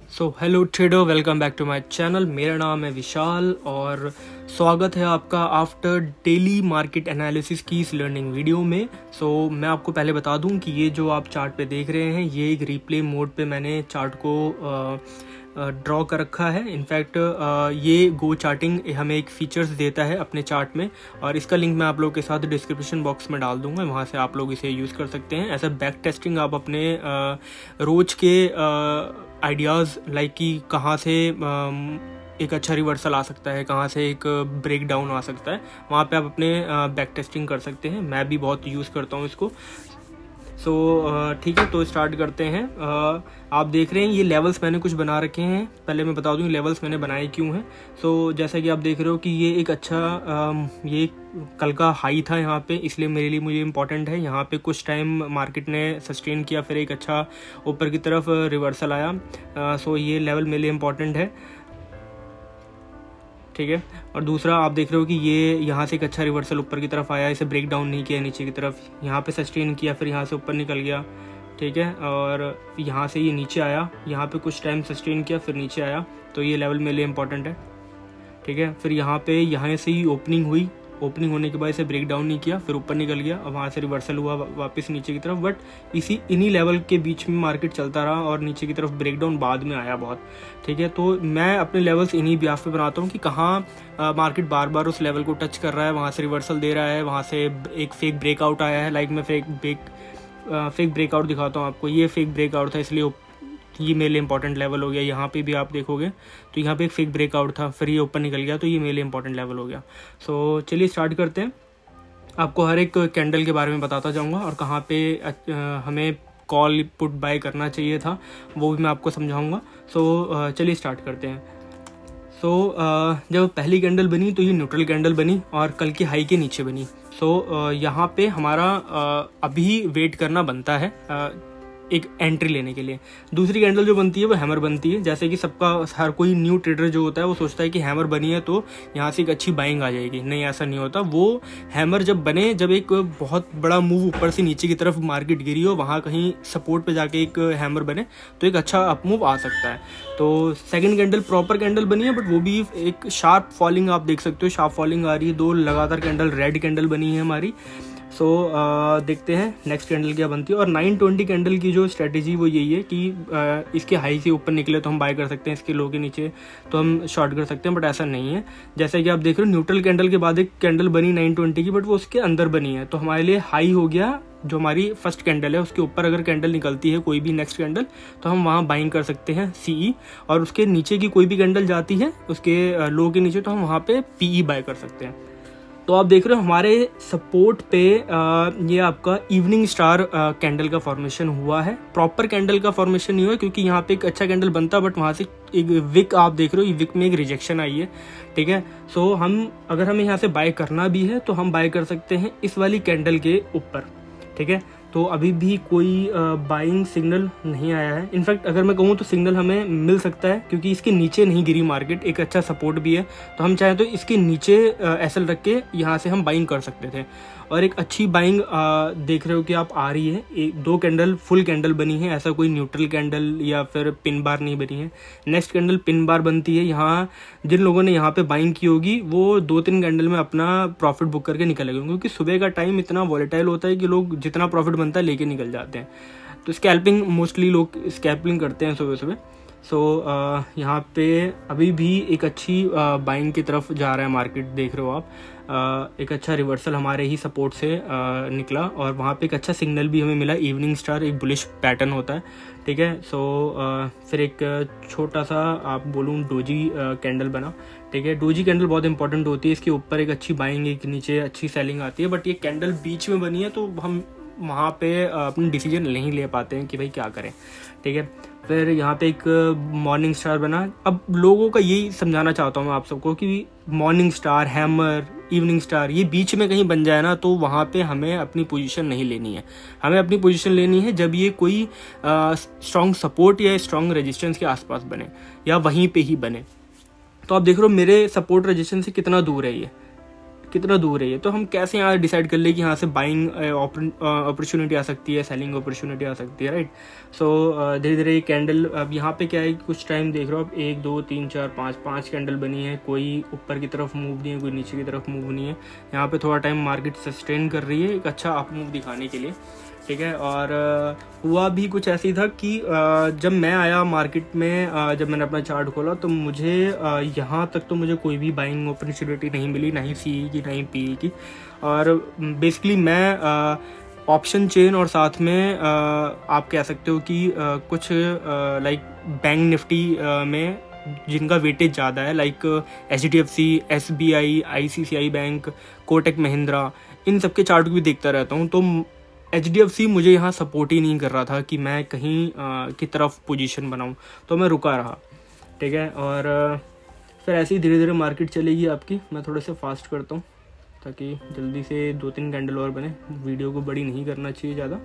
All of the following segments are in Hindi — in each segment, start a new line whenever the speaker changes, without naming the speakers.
So hello trader, welcome back to my channel. मेरा नाम है विशाल और स्वागत है आपका आफ्टर डेली मार्केट एनालिसिस की इस लर्निंग वीडियो में। मैं आपको पहले बता दूं कि ये जो आप चार्ट पे देख रहे हैं ये एक रिप्ले मोड पे मैंने चार्ट को ड्रॉ कर रखा है। इनफैक्ट ये गो चार्टिंग हमें एक फीचर्स देता है अपने चार्ट में, और इसका लिंक मैं आप लोगों के साथ डिस्क्रिप्शन बॉक्स में डाल दूंगा, वहाँ से आप लोग इसे यूज़ कर सकते हैं। ऐसा बैक टेस्टिंग आप अपने रोज के आइडियाज़ लाइक कि कहाँ से एक अच्छा रिवर्सल आ सकता है, कहाँ से एक ब्रेक डाउन आ सकता है, वहाँ पे आप अपने बैक टेस्टिंग कर सकते हैं। मैं भी बहुत यूज़ करता हूँ इसको। ठीक है, तो स्टार्ट करते हैं। आप देख रहे हैं ये लेवल्स मैंने कुछ बना रखे हैं। पहले मैं बता दूं लेवल्स मैंने बनाए क्यों हैं। जैसा कि आप देख रहे हो कि ये एक अच्छा ये कल का हाई था यहाँ पे, इसलिए मेरे लिए मुझे इम्पॉर्टेंट है। यहाँ पे कुछ टाइम मार्केट ने सस्टेन किया, फिर एक अच्छा ऊपर की तरफ रिवर्सल आया। ये लेवल मेरे लिए इम्पॉर्टेंट है, ठीक है। और दूसरा आप देख रहे हो कि ये यहाँ से एक अच्छा रिवर्सल ऊपर की तरफ आया, इसे ब्रेक डाउन नहीं किया नीचे की तरफ, यहाँ पे सस्टेन किया, फिर यहाँ से ऊपर निकल गया, ठीक है। और यहाँ से ये नीचे आया, यहाँ पे कुछ टाइम सस्टेन किया, फिर नीचे आया, तो ये लेवल मेरे लिए इंपॉर्टेंट है, ठीक है। फिर यहाँ से ही ओपनिंग हुई, ओपनिंग होने के बाद इसे ब्रेक डाउन नहीं किया, फिर ऊपर निकल गया, और वहाँ से रिवर्सल हुआ वापस नीचे की तरफ। बट इन्हीं लेवल के बीच में मार्केट चलता रहा और नीचे की तरफ ब्रेक डाउन बाद में आया बहुत, ठीक है। तो मैं अपने लेवल्स इन्हीं ब्याफ पे बनाता हूँ कि कहाँ मार्केट बार बार उस लेवल को टच कर रहा है, वहाँ से रिवर्सल दे रहा है, वहाँ से एक फेक ब्रेकआउट आया है। लाइक मैं फेक ब्रेकआउट दिखाता हूँ आपको। ये फेक ब्रेकआउट था, इसलिए ये मेरे लिए इंपॉर्टेंट लेवल हो गया। यहाँ पे भी आप देखोगे तो यहाँ पे एक फेक ब्रेकआउट था, फिर ये ऊपर निकल गया, तो ये मेरे लिए इंपॉर्टेंट लेवल हो गया। चलिए स्टार्ट करते हैं। आपको हर एक कैंडल के बारे में बताता जाऊँगा और कहाँ पे हमें कॉल पुट बाय करना चाहिए था वो भी मैं आपको समझाऊँगा। चलिए स्टार्ट करते हैं। जब पहली कैंडल बनी तो ये न्यूट्रल कैंडल बनी और कल के हाई के नीचे बनी। यहाँ पे हमारा अभी वेट करना बनता है एक एंट्री लेने के लिए। दूसरी कैंडल जो बनती है वो हैमर बनती है। जैसे कि हर कोई न्यू ट्रेडर जो होता है वो सोचता है कि हैमर बनी है तो यहाँ से एक अच्छी बाइंग आ जाएगी। नहीं, ऐसा नहीं होता। वो हैमर जब बने, जब एक बहुत बड़ा मूव ऊपर से नीचे की तरफ मार्केट गिरी हो, वहाँ कहीं सपोर्ट पे जाके एक हैमर बने तो एक अच्छा अप मूव आ सकता है। तो सेकंड कैंडल प्रॉपर कैंडल बनी है, बट वो भी एक शार्प फॉलिंग आप देख सकते हो, शार्प फॉलिंग आ रही है। 2 लगातार कैंडल रेड कैंडल बनी है हमारी। देखते हैं नेक्स्ट कैंडल क्या बनती है। और 920 कैंडल की जो स्ट्रेटेजी वो यही है कि इसके हाई से ऊपर निकले तो हम बाय कर सकते हैं, इसके लो के नीचे तो हम शॉर्ट कर सकते हैं, बट ऐसा नहीं है। जैसा कि आप देख रहे हो न्यूट्रल कैंडल के बाद एक कैंडल बनी 920 की, बट वो उसके अंदर बनी है, तो हमारे लिए हाई हो गया। जो हमारी फर्स्ट कैंडल है उसके ऊपर अगर कैंडल निकलती है कोई भी नेक्स्ट कैंडल, तो हम वहाँ बाइंग कर सकते हैं CE, और उसके नीचे की कोई भी कैंडल जाती है उसके लो के नीचे तो हम वहाँ पे PE बाय कर सकते हैं। तो आप देख रहे हो हमारे सपोर्ट पे ये आपका इवनिंग स्टार कैंडल का फॉर्मेशन हुआ है। प्रॉपर कैंडल का फॉर्मेशन नहीं हुआ क्योंकि यहाँ पे एक अच्छा कैंडल बनता, बट वहाँ से एक विक आप देख रहे हो, विक में एक रिजेक्शन आई है, ठीक है। अगर हमें यहाँ से बाय करना भी है तो हम बाय कर सकते हैं इस वाली कैंडल के ऊपर, ठीक है। तो अभी भी कोई बाइंग सिग्नल नहीं आया है। इनफैक्ट अगर मैं कहूँ तो सिग्नल हमें मिल सकता है क्योंकि इसके नीचे नहीं गिरी मार्केट, एक अच्छा सपोर्ट भी है, तो हम चाहें तो इसके नीचे एसएल रख के यहाँ से हम बाइंग कर सकते थे। और एक अच्छी बाइंग देख रहे हो कि आप आ रही है। 2 कैंडल फुल कैंडल बनी है, ऐसा कोई न्यूट्रल कैंडल या फिर पिन बार नहीं बनी है। नेक्स्ट कैंडल पिन बार बनती है। यहाँ जिन लोगों ने यहाँ पे बाइंग की होगी वो 2-3 कैंडल में अपना प्रॉफिट बुक करके निकल गए, क्योंकि सुबह का टाइम इतना वॉलेटाइल होता है कि लोग जितना प्रॉफिट बनता है लेके निकल जाते हैं। तो स्कैल्पिंग मोस्टली लोग स्कैल्पिंग करते हैं सुबह सुबह। यहाँ पे अभी भी एक अच्छी बाइंग की तरफ जा रहा है मार्केट, देख रहे हो आप। एक अच्छा रिवर्सल हमारे ही सपोर्ट से निकला और वहाँ पे एक अच्छा सिग्नल भी हमें मिला। इवनिंग स्टार एक बुलिश पैटर्न होता है, ठीक है। फिर एक छोटा सा आप बोलूँ डोजी कैंडल बना, ठीक है। डोजी कैंडल बहुत इंपॉर्टेंट होती है, इसके ऊपर एक अच्छी बाइंग, एक नीचे अच्छी सेलिंग आती है, बट ये कैंडल बीच में बनी है तो हम वहाँ पे अपनी डिसीजन नहीं ले पाते हैं कि भाई क्या करें, ठीक है। फिर यहाँ पे एक मॉर्निंग स्टार बना। अब लोगों का यही समझाना चाहता हूँ मैं आप सबको कि morning star, hammer, evening star ये बीच में कहीं बन जाए ना तो वहाँ पे हमें अपनी पोजीशन नहीं लेनी है। हमें अपनी पोजीशन लेनी है जब ये कोई स्ट्रॉन्ग सपोर्ट या स्ट्रॉन्ग रेजिस्टेंस के आसपास बने या वहीं पे ही बने। तो आप देख रहे हो मेरे सपोर्ट रेजिस्टेंस से कितना दूर है ये, कितना दूर है ये, तो हम कैसे यहाँ डिसाइड कर ले कि यहाँ से बाइंग अपॉर्चुनिटी आ सकती है, सेलिंग अपॉर्चुनिटी आ सकती है, राइट। सो धीरे धीरे ये कैंडल, अब यहाँ पे क्या है, कुछ टाइम देख रहे हो आप, 1 2 3 4 5 कैंडल बनी है, कोई ऊपर की तरफ मूव नहीं है, कोई नीचे की तरफ मूव नहीं है। यहाँ पे थोड़ा टाइम मार्केट सस्टेन कर रही है एक अच्छा अप मूव दिखाने के लिए, ठीक है। और हुआ भी कुछ ऐसी था कि जब मैं आया मार्केट में, जब मैंने अपना चार्ट खोला तो मुझे यहाँ तक तो मुझे कोई भी बाइंग अपॉर्चुनिटी नहीं मिली, ना ही सीई की, ना ही पीई की। और बेसिकली मैं ऑप्शन चेन और साथ में आप कह सकते हो कि कुछ लाइक बैंक निफ्टी में जिनका वेटेज ज़्यादा है, like HDFC, SBI, ICICI bank, Kotak Mahindra, इन सब के चार्ट को भी देखता रहता हूँ। तो HDFC मुझे यहाँ सपोर्ट ही नहीं कर रहा था कि मैं कहीं की तरफ पोजीशन बनाऊँ, तो मैं रुका रहा, ठीक है। और फिर ऐसे ही धीरे धीरे मार्केट चलेगी आपकी। मैं थोड़े से फास्ट करता हूँ ताकि जल्दी से 2-3 कैंडल और बने, वीडियो को बड़ी नहीं करना चाहिए ज़्यादा।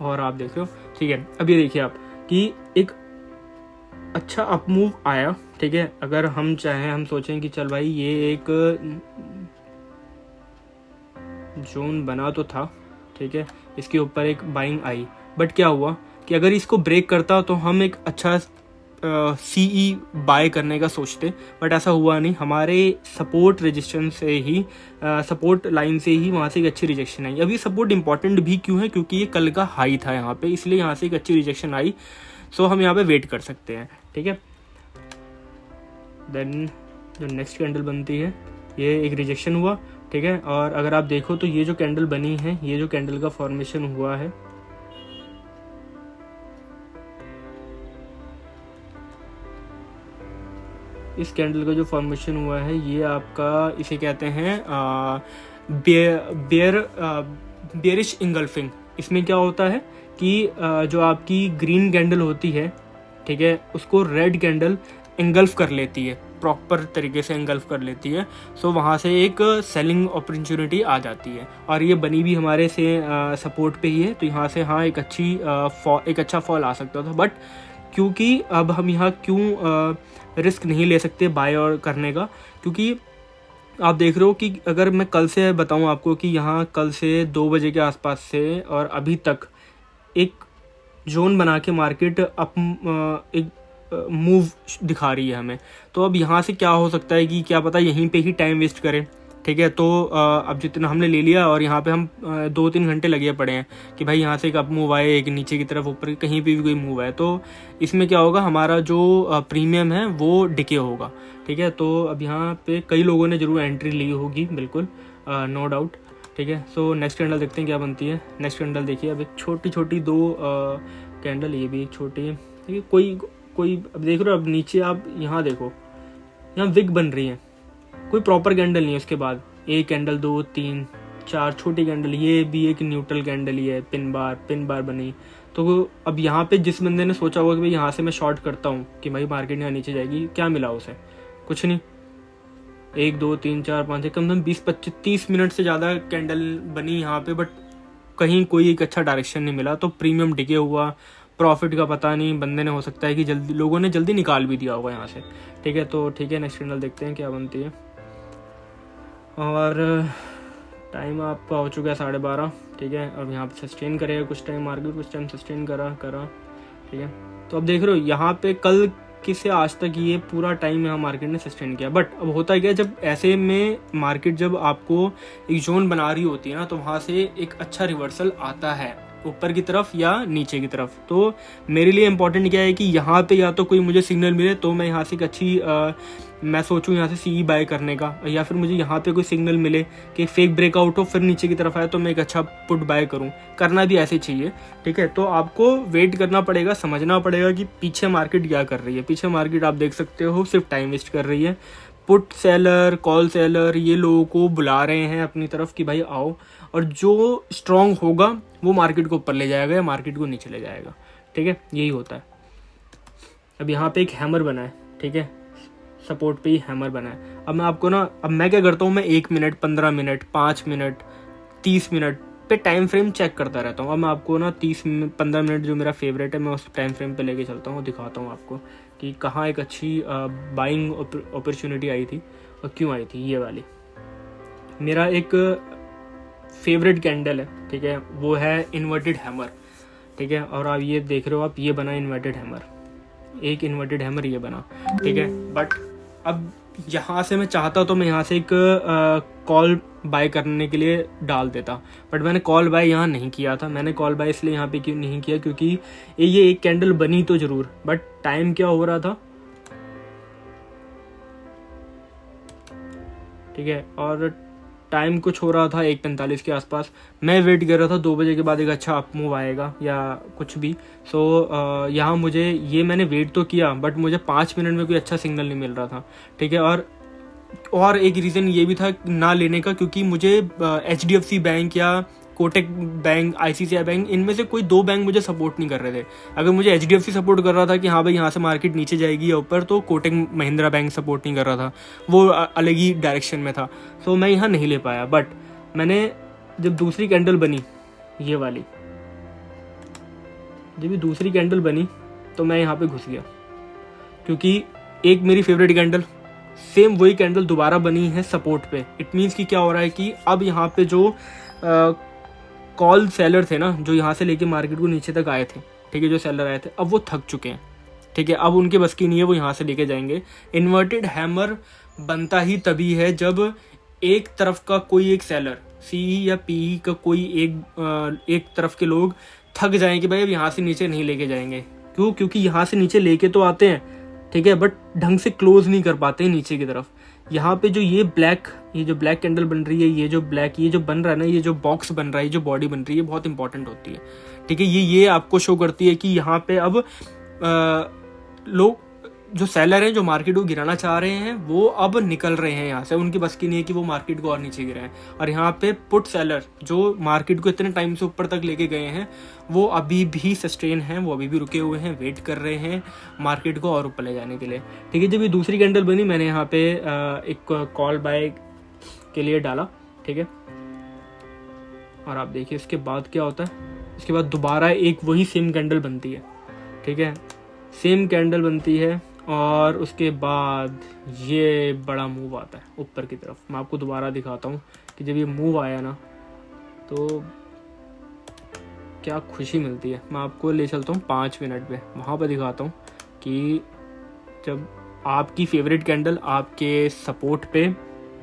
और आप देख रहे हो, ठीक है। अब ये देखिए आप कि एक अच्छा अप मूव आया, ठीक है। अगर हम चाहें, हम सोचें कि चल भाई ये एक जोन बना तो था, ठीक है, इसके ऊपर एक बाइंग आई, बट क्या हुआ कि अगर इसको ब्रेक करता तो हम एक अच्छा सीई बाय करने का सोचते, बट ऐसा हुआ नहीं। हमारे सपोर्ट रेजिस्टेंस से ही, सपोर्ट लाइन से ही वहाँ से एक अच्छी रिजेक्शन आई। अब ये सपोर्ट इंपॉर्टेंट भी क्यों है, क्योंकि ये कल का हाई था यहाँ पे, इसलिए यहाँ से एक अच्छी रिजेक्शन आई। सो हम यहाँ पे वेट कर सकते हैं, ठीक है। देन जो नेक्स्ट कैंडल बनती है, ये एक रिजेक्शन हुआ, ठीक है। और अगर आप देखो तो ये जो कैंडल बनी है, ये जो कैंडल का फॉर्मेशन हुआ है, इस कैंडल का जो फॉर्मेशन हुआ है, ये आपका, इसे कहते हैं बेयरिश इंगल्फिंग। इसमें क्या होता है कि जो आपकी ग्रीन कैंडल होती है, ठीक है, उसको रेड कैंडल इंगल्फ कर लेती है, प्रॉपर तरीके से इंगल्फ कर लेती है। सो वहाँ से एक सेलिंग अपॉर्चुनिटी आ जाती है, और ये बनी भी हमारे से सपोर्ट पे ही है, तो यहाँ से हाँ एक अच्छा फॉल आ सकता था। बट क्योंकि अब हम यहाँ क्यों रिस्क नहीं ले सकते बाय और करने का, क्योंकि आप देख रहे हो कि अगर मैं कल से बताऊं आपको कि यहाँ कल से 2 बजे के आसपास से और अभी तक एक जोन बना के मार्केट एक मूव दिखा रही है हमें, तो अब यहाँ से क्या हो सकता है कि क्या पता यहीं पे ही टाइम वेस्ट करें, ठीक है। तो अब जितना हमने ले लिया और यहाँ पे हम 2-3 घंटे लगे पड़े हैं कि भाई यहाँ से एक अप मूव आए, एक नीचे की तरफ, ऊपर कहीं पे भी कोई मूव आए, तो इसमें क्या होगा, हमारा जो प्रीमियम है वो डिके होगा, ठीक है। तो अब यहाँ पे कई लोगों ने जरूर एंट्री ली होगी, बिल्कुल, नो डाउट, ठीक है। सो नेक्स्ट कैंडल देखते हैं क्या बनती है। नेक्स्ट कैंडल देखिए, अब एक छोटी छोटी 2 कैंडल, ये भी एक छोटी है, ठीक है। कोई अब देख रहे हो, अब नीचे आप यहाँ देखो, यहाँ विग बन रही है, कोई प्रॉपर कैंडल नहीं है। उसके बाद 1 कैंडल, 2 3 4 छोटी कैंडल, ये भी एक न्यूट्रल कैंडल ही है, पिन बार बनी। तो अब यहाँ पे जिस बंदे ने सोचा होगा कि भाई यहाँ से मैं शॉर्ट करता हूँ कि भाई मार्केट यहाँ नीचे जाएगी, क्या मिला उसे? कुछ नहीं। 1 2 3 4 5 कम से कम 20-25-30 मिनट से ज़्यादा कैंडल बनी यहाँ पे, बट कहीं कोई एक अच्छा डायरेक्शन नहीं मिला। तो प्रीमियम डिके हुआ, प्रॉफिट का पता नहीं, बंदे ने हो सकता है कि लोगों ने जल्दी निकाल भी दिया होगा यहाँ से, ठीक है। तो ठीक है, नेक्स्ट कैंडल देखते हैं क्या बनती है। और टाइम आपका हो चुका है 12:30, ठीक है। अब यहाँ पे सस्टेन करेगा कुछ टाइम मार्केट, कुछ टाइम सस्टेन करा, ठीक है। तो अब देख रहे हो यहाँ पे कल से आज तक ये पूरा टाइम यहाँ मार्केट ने सस्टेन किया। बट अब होता क्या, जब ऐसे में मार्केट जब आपको एक जोन बना रही होती है ना, तो वहाँ से एक अच्छा रिवर्सल आता है ऊपर की तरफ या नीचे की तरफ। तो मेरे लिए इंपॉर्टेंट क्या है कि यहाँ पे या तो कोई मुझे सिग्नल मिले तो मैं यहाँ से एक अच्छी मैं सोचूं यहाँ से सीई बाय करने का, या फिर मुझे यहाँ पे कोई सिग्नल मिले कि फेक ब्रेकआउट हो फिर नीचे की तरफ आए तो मैं एक अच्छा पुट बाय करूँ। करना भी ऐसे चाहिए, ठीक है। तो आपको वेट करना पड़ेगा, समझना पड़ेगा कि पीछे मार्केट क्या कर रही है। पीछे मार्केट आप देख सकते हो सिर्फ टाइम वेस्ट कर रही है। पुट सेलर, कॉल सेलर, ये लोगों को बुला रहे हैं अपनी तरफ कि भाई आओ, और जो स्ट्रांग होगा वो मार्केट को ऊपर ले जाएगा या मार्केट को नीचे ले जाएगा, ठीक है। यही होता है। अब यहाँ पे एक हैमर बना है, ठीक है, सपोर्ट पे ही हैमर बना है। अब मैं आपको ना, अब मैं क्या करता हूँ, मैं 1 मिनट, 15 मिनट, 5 मिनट, 30 मिनट पे टाइम फ्रेम चेक करता रहता हूँ। अब मैं आपको ना 15 मिनट जो मेरा फेवरेट है, मैं उस टाइम फ्रेम पे लेके चलता हूँ, दिखाता हूँ आपको कि कहाँ एक अच्छी बाइंग अपॉर्चुनिटी आई थी और क्यों आई थी। ये वाली मेरा एक फेवरेट कैंडल है, ठीक है, वो है इन्वर्टेड हैमर, ठीक है। और आप ये देख रहे हो, आप ये बना इन्वर्टेड हैमर, एक इन्वर्टेड हैमर ये बना, ठीक है। बट अब यहाँ से मैं चाहता तो मैं यहाँ से एक कॉल बाय करने के लिए डाल देता, बट मैंने कॉल बाय यहाँ नहीं किया था। मैंने कॉल बाय इसलिए यहाँ पे क्यों नहीं किया, क्योंकि ये एक कैंडल बनी तो जरूर, बट टाइम क्या हो रहा था, ठीक है, और टाइम कुछ हो रहा था 1:45 के आसपास। मैं वेट कर रहा था 2 बजे के बाद एक अच्छा अप मूव आएगा या कुछ भी। सो यहाँ मुझे ये मैंने वेट तो किया, बट मुझे 5 मिनट में कोई अच्छा सिग्नल नहीं मिल रहा था, ठीक है। और एक रीज़न ये भी था ना लेने का, क्योंकि मुझे HDFC बैंक या कोटक बैंक, ICICI बैंक, इनमें से कोई 2 बैंक मुझे सपोर्ट नहीं कर रहे थे। अगर मुझे HDFC सपोर्ट कर रहा था कि हाँ भाई यहाँ से मार्केट नीचे जाएगी या ऊपर, तो कोटक महिंद्रा बैंक सपोर्ट नहीं कर रहा था, वो अलग ही डायरेक्शन में था। सो मैं यहाँ नहीं ले पाया। बट मैंने जब दूसरी कैंडल बनी, ये वाली, जब ये दूसरी कैंडल बनी तो मैं यहाँ पे घुस गया, क्योंकि एक मेरी फेवरेट कैंडल, सेम वही कैंडल दोबारा बनी है सपोर्ट पे। इट मीन्स कि क्या हो रहा है कि अब यहाँ पे जो कॉल सेलर थे ना, जो यहाँ से लेके मार्केट को नीचे तक आए थे, ठीक है, जो सेलर आए थे, अब वो थक चुके हैं, ठीक है। अब उनके बस की नहीं है, वो यहाँ से लेके जाएंगे। इन्वर्टेड हैमर बनता ही तभी है जब एक तरफ का कोई एक सेलर, CE या PE का कोई एक तरफ के लोग थक जाएं कि भाई अब यहाँ से नीचे नहीं लेके जाएंगे। क्यों? क्योंकि यहाँ से नीचे लेके तो आते हैं, ठीक है, बट ढंग से क्लोज नहीं कर पाते नीचे की तरफ। यहाँ पे जो ये जो ब्लैक कैंडल बन रही है, ये जो बन रहा है ना, ये जो बॉक्स बन रहा है, ये जो बॉडी बन रही है, बहुत इंपॉर्टेंट होती है, ठीक है। ये आपको शो करती है कि यहाँ पे अब लोग जो सेलर हैं, जो मार्केट को गिराना चाह रहे हैं, वो अब निकल रहे हैं यहाँ से। उनकी बस की नहीं है कि वो मार्केट को और नीचे गिराएं। और यहाँ पे पुट सेलर जो मार्केट को इतने टाइम से ऊपर तक लेके गए हैं, वो अभी भी सस्टेन हैं, वो अभी भी रुके हुए हैं, वेट कर रहे हैं मार्केट को और ऊपर ले जाने के लिए, ठीक है। जब ये दूसरी कैंडल बनी, मैंने यहाँ पे एक कॉल बाय के लिए डाला, ठीक है। और आप देखिए इसके बाद क्या होता है। इसके बाद दोबारा एक वही सेम कैंडल बनती है, ठीक है, सेम कैंडल बनती है। और उसके बाद ये बड़ा मूव आता है ऊपर की तरफ। मैं आपको दोबारा दिखाता हूँ कि जब ये मूव आया ना, तो क्या खुशी मिलती है। मैं आपको ले चलता हूँ 5 मिनट पे, वहाँ पर दिखाता हूँ कि जब आपकी फेवरेट कैंडल आपके सपोर्ट पे,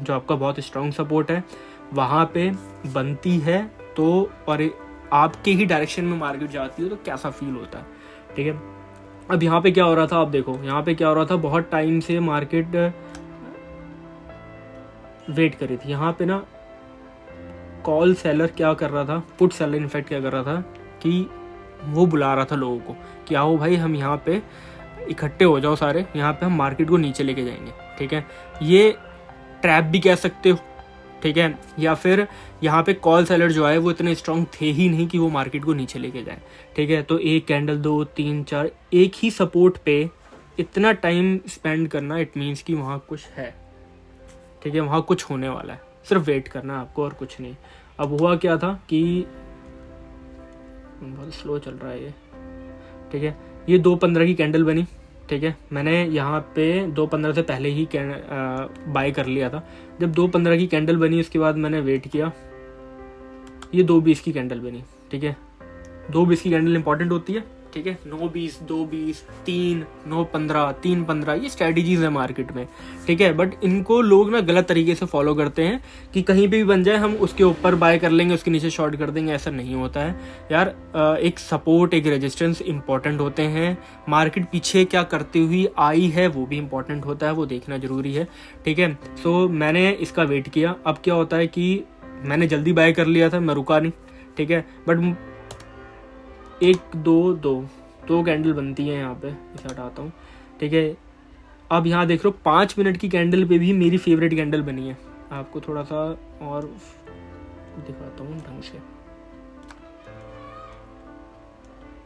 जो आपका बहुत स्ट्रॉन्ग सपोर्ट है, वहाँ पे बनती है, तो और आपके ही डायरेक्शन में मार्केट जाती है, तो कैसा फील होता है, ठीक है। अब यहाँ पे क्या हो रहा था, आप देखो यहाँ पे क्या हो रहा था, बहुत टाइम से मार्केट वेट करी थी। यहाँ पे ना कॉल सेलर क्या कर रहा था, पुट सेलर इनफैक्ट क्या कर रहा था कि वो बुला रहा था लोगों को कि आओ भाई हम यहाँ पे इकट्ठे हो जाओ सारे, यहाँ पे हम मार्केट को नीचे लेके जाएंगे, ठीक है। ये ट्रैप भी कह सकते हो, ठीक है, या फिर यहाँ पे कॉल सेलर जो है वो इतने स्ट्रांग थे ही नहीं कि वो मार्केट को नीचे लेके जाए, ठीक है। तो एक कैंडल, 2, 3, 4, एक ही सपोर्ट पे इतना टाइम स्पेंड करना, इट मीन्स कि वहाँ कुछ है, ठीक है, वहाँ कुछ होने वाला है, सिर्फ वेट करना है आपको और कुछ नहीं। अब हुआ क्या था कि बहुत स्लो चल रहा है ये, ठीक है। ये 2:15 की कैंडल बनी, ठीक है। मैंने यहाँ पे 2:15 से पहले ही बाय कर लिया था। जब 2:15 की कैंडल बनी, उसके बाद मैंने वेट किया, ये 2:20 की कैंडल बनी, ठीक है। 2:20 की कैंडल इंपॉर्टेंट होती है, ठीक है। 9:20, 2:20, 3, 9:15, 3:15, ये स्ट्रेटजीज है मार्केट में, ठीक है। बट इनको लोग ना गलत तरीके से फॉलो करते हैं कि कहीं पे भी बन जाए हम उसके ऊपर बाय कर लेंगे, उसके नीचे शॉर्ट कर देंगे। ऐसा नहीं होता है यार। एक सपोर्ट, एक रेजिस्टेंस इंपॉर्टेंट होते हैं। मार्केट पीछे क्या करती हुई आई है वो भी इंपॉर्टेंट होता है, वो देखना जरूरी है, ठीक है। सो मैंने इसका वेट किया। अब क्या होता है कि मैंने जल्दी बाय कर लिया था, मैं रुका नहीं, ठीक है। बट 1, 2 कैंडल बनती है यहाँ पे, इसे हटाता हूँ, ठीक है। अब यहाँ देख लो 5 मिनट की कैंडल पे भी मेरी फेवरेट कैंडल बनी है। आपको थोड़ा सा और दिखाता हूँ ढंग से,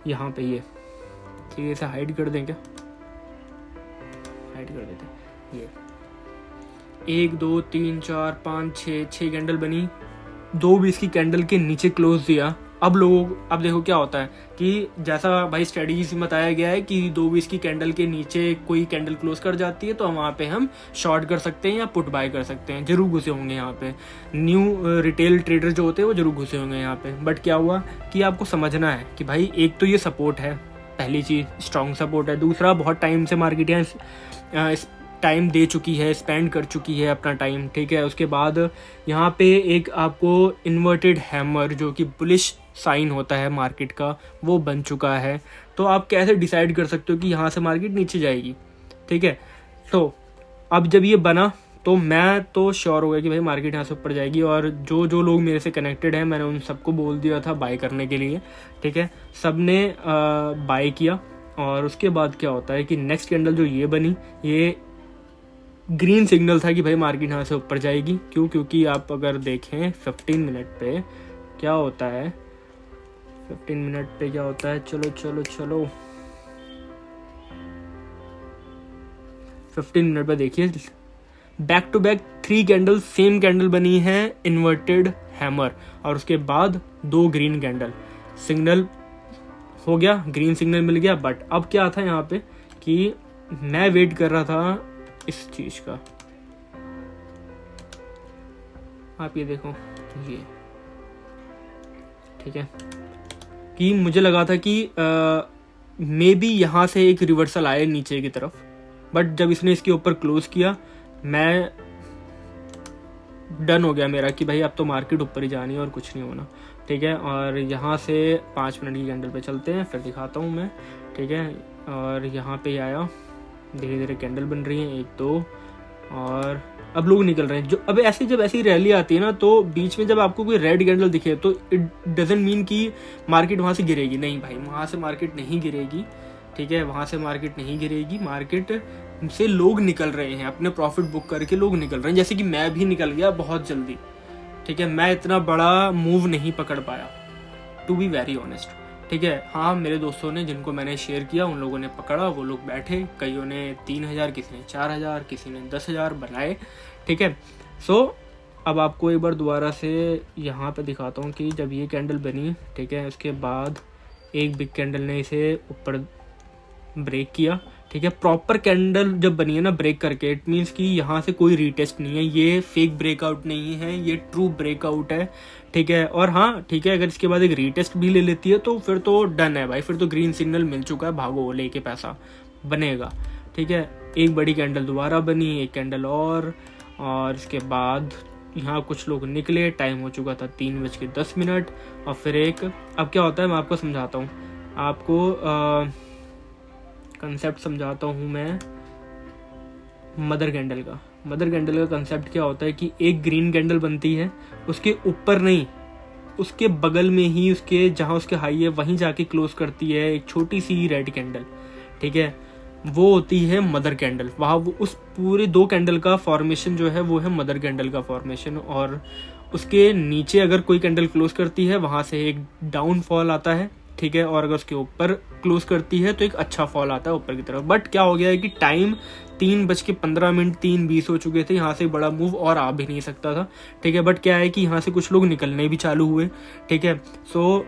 यहाँ पे ये, ठीक है, इसे हाइड कर दें क्या, हाइड कर देते हैं। ये 1 2 3 4 5 6 कैंडल बनी, 2:20 की कैंडल के नीचे क्लोज दिया। अब देखो क्या होता है कि जैसा भाई स्ट्रेटजी से बताया गया है कि 2:20 की कैंडल के नीचे कोई कैंडल क्लोज कर जाती है तो वहाँ पे हम शॉर्ट कर सकते हैं या पुट बाय कर सकते हैं। जरूर घुसे होंगे यहाँ पे, न्यू रिटेल ट्रेडर जो होते हैं वो जरूर घुसे होंगे यहाँ पे। बट क्या हुआ कि आपको समझना है कि भाई एक तो ये सपोर्ट है, पहली चीज़ स्ट्रॉन्ग सपोर्ट है। दूसरा बहुत टाइम से मार्केट यहाँ टाइम दे चुकी है, स्पेंड कर चुकी है अपना टाइम, ठीक है। उसके बाद यहाँ पे एक आपको इन्वर्टेड हैमर जो कि बुलिश साइन होता है मार्केट का, वो बन चुका है। तो आप कैसे डिसाइड कर सकते हो कि यहाँ से मार्केट नीचे जाएगी, ठीक है। तो अब जब ये बना तो मैं तो श्योर हो गया कि भाई मार्केट यहाँ से ऊपर जाएगी, और जो जो लोग मेरे से कनेक्टेड हैं मैंने उन सबको बोल दिया था बाय करने के लिए, ठीक है। सब ने बाय किया। और उसके बाद क्या होता है कि नेक्स्ट कैंडल जो ये बनी, ये ग्रीन सिग्नल था कि भाई मार्केट यहाँ से ऊपर जाएगी। क्यों? क्योंकि आप अगर देखें 15 मिनट पे क्या होता है, 15 मिनट पे क्या होता है, चलो 15 मिनट पे देखिए, back to back 3 candle same candle बनी है, इन्वर्टेड हैमर, और उसके बाद 2 ग्रीन कैंडल। सिग्नल हो गया, ग्रीन सिग्नल मिल गया। बट अब क्या था यहाँ पे कि मैं वेट कर रहा था इस चीज का, आप ये देखो, ये ठीक है, कि मुझे लगा था कि मे बी यहाँ से एक रिवर्सल आए नीचे की तरफ। बट जब इसने इसके ऊपर क्लोज किया, मैं डन हो गया मेरा कि भाई अब तो मार्केट ऊपर ही जानी है और कुछ नहीं होना, ठीक है। और यहाँ से 5 मिनट की कैंडल पे चलते हैं, फिर दिखाता हूँ मैं, ठीक है। और यहाँ पे आया, धीरे धीरे कैंडल बन रही है, 1 2, और अब लोग निकल रहे हैं। जो अब ऐसी जब ऐसी रैली आती है ना, तो बीच में जब आपको कोई रेड कैंडल दिखे तो इट डजंट मीन कि मार्केट वहाँ से गिरेगी। नहीं भाई, वहाँ से मार्केट नहीं गिरेगी, ठीक है। वहाँ से मार्केट नहीं गिरेगी, मार्केट से लोग निकल रहे हैं, अपने प्रॉफिट बुक करके लोग निकल रहे हैं। जैसे कि मैं भी निकल गया बहुत जल्दी, ठीक है। मैं इतना बड़ा मूव नहीं पकड़ पाया, टू बी वेरी ऑनेस्ट, ठीक है। हाँ, मेरे दोस्तों ने, जिनको मैंने शेयर किया, उन लोगों ने पकड़ा, वो लोग बैठे, कईयों ने 3000, किसी ने 4000, किसी ने 10,000 बनाए, ठीक है। सो अब आपको एक बार दोबारा से यहाँ पे दिखाता हूँ कि जब ये कैंडल बनी, ठीक है, उसके बाद एक बिग कैंडल ने इसे ऊपर ब्रेक किया, ठीक है। प्रॉपर कैंडल जब बनी है ना ब्रेक करके, इट मीन्स कि यहाँ से कोई रीटेस्ट नहीं है, ये फेक ब्रेकआउट नहीं है, ये ट्रू ब्रेकआउट है, ठीक है। और हाँ, ठीक है, अगर इसके बाद एक रीटेस्ट भी ले लेती है तो फिर तो डन है भाई, फिर तो ग्रीन सिग्नल मिल चुका है, भागो लेके पैसा बनेगा, ठीक है। एक बड़ी कैंडल दोबारा बनी, एक कैंडल और इसके बाद यहाँ कुछ लोग निकले, टाइम हो चुका था 3:10, और फिर एक, अब क्या होता है मैं आपको समझाता हूँ, आपको कंसेप्ट समझाता हूँ मैं मदर कैंडल का कंसेप्ट क्या होता है कि एक ग्रीन कैंडल बनती है, उसके ऊपर नहीं, उसके बगल में ही, उसके जहाँ उसके हाई है वहीं जाके क्लोज करती है एक छोटी सी रेड कैंडल, ठीक है। वो होती है मदर कैंडल। वहाँ वो उस पूरे 2 कैंडल का फॉर्मेशन जो है वो है मदर कैंडल का फॉर्मेशन, और उसके नीचे अगर कोई कैंडल क्लोज करती है वहाँ से एक डाउनफॉल आता है, ठीक है। और अगर उसके ऊपर क्लोज करती है तो एक अच्छा फॉल आता है ऊपर की तरफ। बट क्या हो गया है कि टाइम 3:15, 3:20 हो चुके थे, यहाँ से बड़ा मूव और आ भी नहीं सकता था, ठीक है। बट क्या है कि यहाँ से कुछ लोग निकलने भी चालू हुए, ठीक है। सो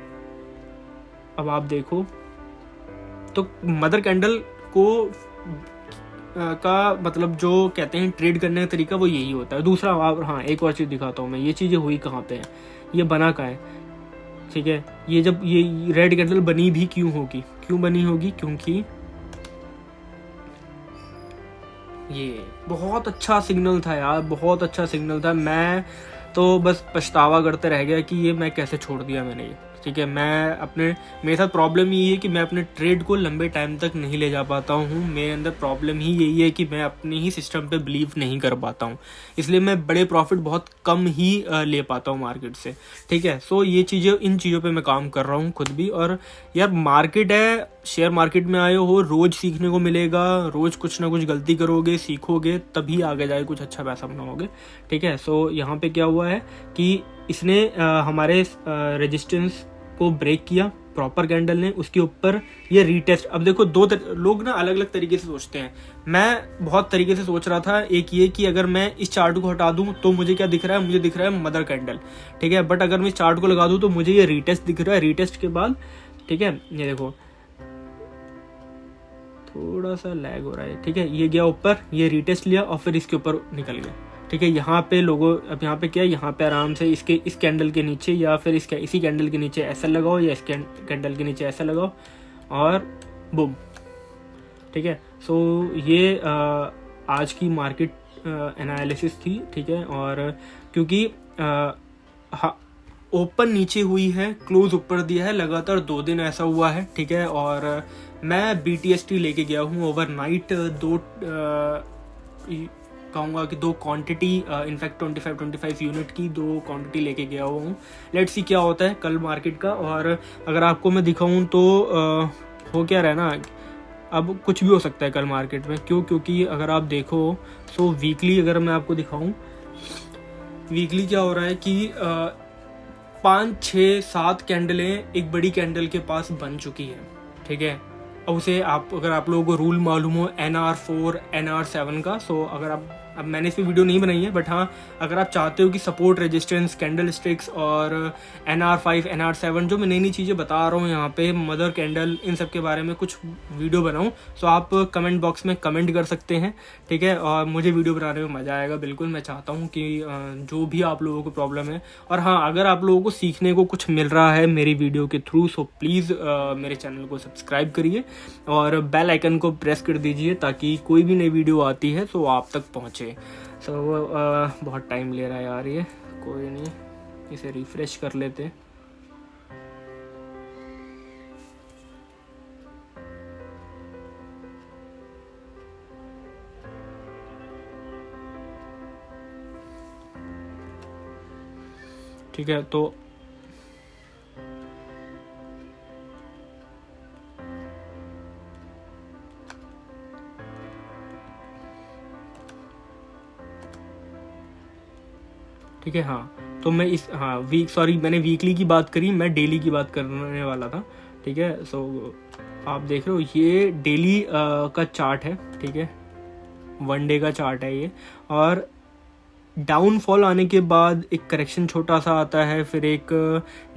अब आप देखो तो मदर कैंडल को का मतलब जो कहते हैं ट्रेड करने का तरीका वो यही होता है। दूसरा, हाँ, एक और चीज़ दिखाता हूँ मैं, ये चीज़ें हुई कहाँ पे है, ये बना कहाँ है, ठीक है। ये जब ये रेड कैंडल बनी भी क्यों बनी होगी, क्योंकि ये बहुत अच्छा सिग्नल था यार, बहुत अच्छा सिग्नल था। मैं तो बस पछतावा करते रह गया कि ये मैं कैसे छोड़ दिया मैंने ये, ठीक है। मेरे साथ प्रॉब्लम ये है कि मैं अपने ट्रेड को लंबे टाइम तक नहीं ले जा पाता हूँ। मेरे अंदर प्रॉब्लम ही यही है कि मैं अपने ही सिस्टम पे बिलीव नहीं कर पाता हूँ, इसलिए मैं बड़े प्रॉफिट बहुत कम ही ले पाता हूँ मार्केट से, ठीक है। सो ये चीज़ें, इन चीज़ों पे मैं काम कर रहा हूँ खुद भी। और यार मार्केट है, शेयर मार्केट में आए हो, रोज़ सीखने को मिलेगा, रोज़ कुछ ना कुछ गलती करोगे, सीखोगे, तभी आगे जाके कुछ अच्छा पैसा बनाओगे, ठीक है। सो यहाँ पे क्या हुआ है कि इसने हमारे रेजिस्टेंस को ब्रेक किया, प्रॉपर कैंडल ने, उसके ऊपर ये रीटेस्ट। अब देखो लोग ना अलग अलग तरीके से सोचते हैं, मैं बहुत तरीके से सोच रहा था। एक ये कि अगर मैं इस चार्ट को हटा दूं तो मुझे क्या दिख रहा है, मुझे दिख रहा है मदर कैंडल, ठीक है। बट अगर मैं इस चार्ट को लगा दूं तो मुझे ये रीटेस्ट दिख रहा है। रीटेस्ट के बाद, ठीक है, ये देखो थोड़ा सा लैग हो रहा है, ठीक है, ये गया ऊपर, ये रीटेस्ट लिया और फिर इसके ऊपर निकल गया, ठीक है। यहाँ पे लोगों, अब यहाँ पे क्या है, यहाँ पे आराम से इस कैंडल के नीचे या फिर इसी कैंडल के नीचे ऐसा लगाओ या इस कैंडल के नीचे ऐसा लगाओ और बूम, ठीक है। सो ये आज की मार्केट एनालिसिस थी, ठीक है। और क्योंकि ओपन नीचे हुई है, क्लोज ऊपर दिया है, लगातार 2 दिन ऐसा हुआ है, ठीक है। और मैं BTST लेके गया हूँ ओवरनाइट, कहूँगा कि 2 क्वांटिटी, इनफैक्ट 25 यूनिट की 2 क्वांटिटी लेके गया हुआ हूँ। लेट्स सी क्या होता है कल मार्केट का। और अगर आपको मैं दिखाऊँ तो हो क्या रहा है ना, अब कुछ भी हो सकता है कल मार्केट में। क्योंकि अगर आप देखो तो वीकली अगर मैं आपको दिखाऊँ, वीकली क्या हो रहा है कि 5, 6, 7 कैंडलें एक बड़ी कैंडल के पास बन चुकी है, ठीक है। अब उसे अगर आप लोगों को रूल मालूम हो NR4 NR7 का, सो अगर अब मैंने इस पर वीडियो नहीं बनाई है, बट हाँ अगर आप चाहते हो कि सपोर्ट, रेजिस्टेंस, कैंडल स्टिक्स और NR5 NR7 जो मैं नई चीज़ें बता रहा हूँ यहाँ पे, मदर कैंडल, इन सब के बारे में कुछ वीडियो बनाऊँ, सो आप कमेंट बॉक्स में कमेंट कर सकते हैं, ठीक है। और मुझे वीडियो बनाने में मज़ा आएगा, बिल्कुल। मैं चाहता हूँ कि जो भी आप लोगों को प्रॉब्लम है, और हाँ अगर आप लोगों को सीखने को कुछ मिल रहा है मेरी वीडियो के थ्रू, सो प्लीज़ मेरे चैनल को सब्सक्राइब करिए और बेल आइकन को प्रेस कर दीजिए ताकि कोई भी नई वीडियो आती है तो आप तक पहुँचे। सो बहुत टाइम ले रहा है यार ये, कोई नहीं, इसे रिफ्रेश कर लेते। ठीक है, तो ठीक है। हाँ तो मैं मैंने वीकली की बात करी, मैं डेली की बात करने वाला था, ठीक है। सो आप देख रहे हो ये डेली का चार्ट है, ठीक है, 1 डे का चार्ट है ये। और डाउनफॉल आने के बाद एक करेक्शन छोटा सा आता है, फिर एक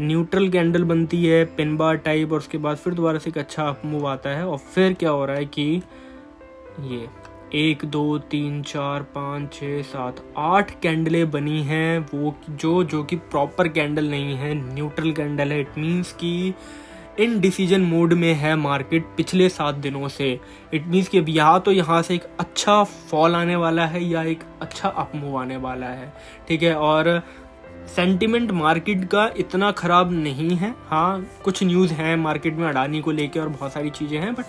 न्यूट्रल कैंडल बनती है पिन बार टाइप, और उसके बाद फिर दोबारा से एक अच्छा अप मूव आता है। और फिर क्या हो रहा है कि ये 1 2 3 4 5 6 7 8 कैंडलें बनी हैं, वो जो कि प्रॉपर कैंडल नहीं है, न्यूट्रल कैंडल है। इट मीन्स कि इन डिसीजन मोड में है मार्केट पिछले 7 दिनों से। इट मीन्स कि अब यहाँ से एक अच्छा फॉल आने वाला है या एक अच्छा अप मूव आने वाला है, ठीक है। और सेंटिमेंट मार्केट का इतना ख़राब नहीं है। हाँ कुछ न्यूज़ हैं मार्केट में अडानी को लेके और बहुत सारी चीज़ें हैं, बट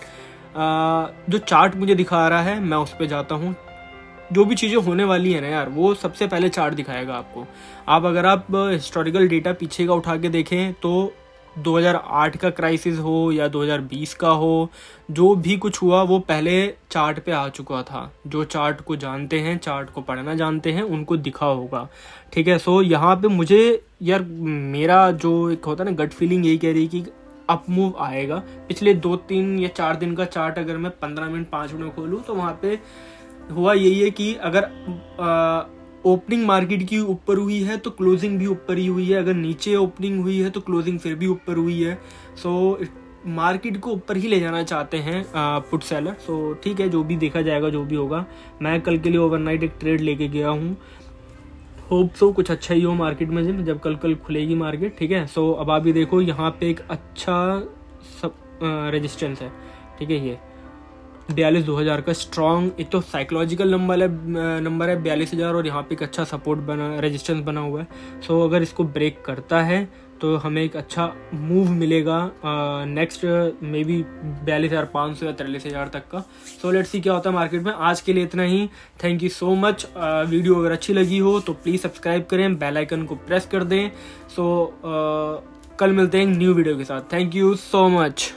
जो चार्ट मुझे दिखा रहा है मैं उस पर जाता हूँ। जो भी चीज़ें होने वाली है ना यार, वो सबसे पहले चार्ट दिखाएगा आपको। अगर आप हिस्टोरिकल डेटा पीछे का उठा के देखें तो 2008 का क्राइसिस हो या 2020 का हो, जो भी कुछ हुआ वो पहले चार्ट पे आ चुका था। जो चार्ट को जानते हैं, चार्ट को पढ़ना जानते हैं, उनको दिखा होगा, ठीक है। सो यहाँ पे मुझे यार, मेरा जो एक होता है ना गट फीलिंग, यही कह रही कि अप मूव आएगा। पिछले 2, 3 या 4 दिन का चार्ट अगर मैं 15 मिनट 5 मिनट खोलूँ तो वहाँ पे हुआ यही है कि अगर ओपनिंग मार्केट की ऊपर हुई है तो क्लोजिंग भी ऊपर ही हुई है, अगर नीचे ओपनिंग हुई है तो क्लोजिंग फिर भी ऊपर हुई है। सो मार्केट को ऊपर ही ले जाना चाहते हैं पुट सेलर। सो ठीक है, जो भी देखा जाएगा, जो भी होगा। मैं कल के लिए ओवरनाइट एक ट्रेड लेके गया हूँ, होप सो कुछ अच्छा ही हो मार्केट में जब कल खुलेगी मार्केट, ठीक है। सो अब आप भी देखो, यहाँ पे एक अच्छा रेजिस्टेंस है, ठीक है। ये 42,000 का स्ट्रॉन्ग, एक तो साइकोलॉजिकल नंबर है 42,000, और यहाँ पे एक अच्छा सपोर्ट रेजिस्टेंस बना हुआ है। सो अगर इसको ब्रेक करता है तो हमें एक अच्छा मूव मिलेगा नेक्स्ट मे बी 42,500 या 43,000 तक का। सो लेट्स सी क्या होता है मार्केट में। आज के लिए इतना ही, thank you so much. Video अगर अच्छी लगी हो तो प्लीज़ सब्सक्राइब करें, बेल आइकन को प्रेस कर दें। सो कल मिलते हैं न्यू वीडियो के साथ। Thank you so much.